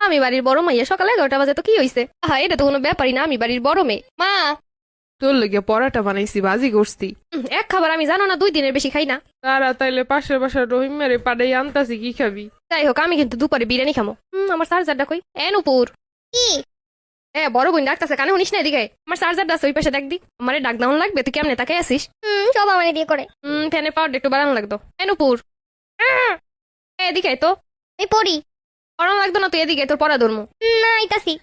আমি বাড়ির বড় মাইয়া, সকাল 11টা বাজে তো কি হইছে? হ্যাঁ, এটা তো কোনো ব্যাপারই না, আমি বাড়ির বড় মেয়ে। মা, তোর লেগে পরাটা বানাইছি, বাজি করছি। এক খাবার আমি জানো না, 2 দিনের বেশি খাই না। তারা তাইলে পাশের বাসার রহিম মেরে পাড়াই আনতাছি, কি খাবি? যাই হোক, আমি কিন্তু দুপুরে বিরিয়ানি খামো। আমার চার্জারটা কই? নুপুর, কি বড় বোন ডাকতেছে, কানে শুনিস না? এদিকে আমার চার্জারটা আছে, ওই পাশে ডাক দি। আমারে ডাক দাউন লাগবে, তুই কেমনে তাকে আসিস? সব আমারে দিয়ে করে। ফ্যানের পাওয়ারটা একটু বাড়ানো লাগতো। নুপুর, এদিকে আয় তো। এই পড়ি বাড়ানো লাগতো না? তুই এদিকে, তোর পড়া ধর্ম না আইতাছি।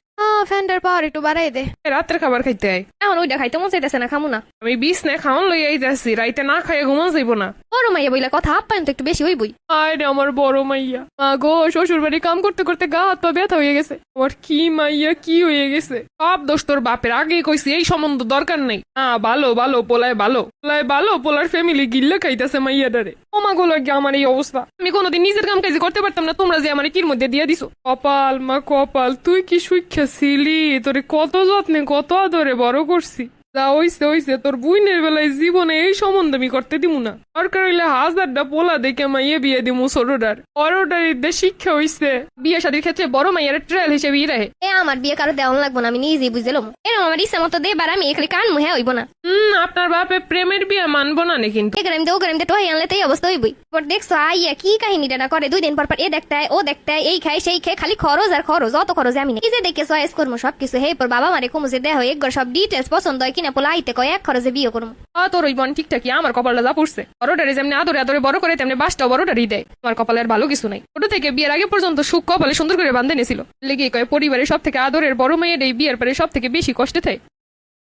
ফ্যানটার পাওয়ার একটু বাড়াই দে। রাতের খাবার খাইতে আয়। এখন ওইটা খাইতে মন চাইতেছে না, খামু না। আমি বিছনায় খাওয়ান লই আইতাছি, রাইতে না খাইয়ে ঘুমান যাইব না। বড় মাইয়া বইলা কথা, আপ্যায়ন তো একটু বেশি হইবই। আয় রে আমার বড় মাইয়া। মা গো, শ্বশুর বাড়ি কাম করতে করতে গা হাত পা ব্যথা হয়ে গেছে। আমার কি মাইয়া কি হয়ে গেছে। সব দোষ তোর বাপের, আগেই কইছি এই সম্বন্ধ দরকার নাই। ভালো ভালো পোলায় ভালো, পোলায় ভালো, পোলার ফ্যামিলি গিল্লা খাইতেছে মাইয়াটারে। ওমা গো, লাগে আমার এই অবস্থা। আমি কোনোদিন নিজের কাম কাজে করতে পারতাম না, তোমরা যে আমার কির মধ্যে দিয়ে দিছো। কপাল মা কপাল, তুই কি সুইক্ষা ছিলি? তোরে কত যত্নে কত আদরে বড় করছি। যা হইছে হইছে, তোর বুইনের বেলায় জীবনে এই সম্বন্ধ আমি করতে দিমু না। দরকার হইলে 1000টা পোলা দেখে মাইয়ে বিয়ে দিমু ছোটটার। বড়টার ঈদে শিক্ষা হইছে, বিয়ে শাদীর ক্ষেত্রে বড় মাইয়ার ট্রায়াল হিসেবে রাহে। আমার বিয়ে কারো দেওয়ান লাগবো না, আমি নিজেই বুঝলাম। এরকম আমার ইচ্ছা মতো দেবার, আমি এখানে কান মুহে হইব না। আপনার বাপে প্রেমের বিয়ে মানবো না নে কিন্তু। এখানে আমি ওখানে আমি টোহাই আনলে তো এই অবস্থা হইবই। দেখছো আইয়া কি কাহিনীটা না করে, 2 দিন পর পর এ দেখতে ও দেখতে, এই খাই সেই খাই, খালি খরচ আর খরচ, অত খরচ আমি নিজে দেখে চয়েস করবো সবকিছু। হে পর বাবা মারে কমুছে দেহ একবার সব ডিটেলস পছন্দ হয় কিনা, পোলা আইতে কয় 1 খরচে বিয়ে করবো। তোর ওই বোন ঠিকঠাকই, আমার কপালটা যা পড়ছে। বড়টারে যেমনি আদরে আদরে বড় করে, তেমনি বাসটাও বড়টারই দেয়। আমার কপালের ভালো কিছু নাই। ছোট থেকে বিয়ের আগে পর্যন্ত সুখ কপালে সুন্দর করে বান্ধে নিয়েছিল। লেগে কয় পরিবারের সব থেকে আদরের বড় মেয়ের এই বিয়ের পরে সব থেকে বেশি কষ্টে থাকে।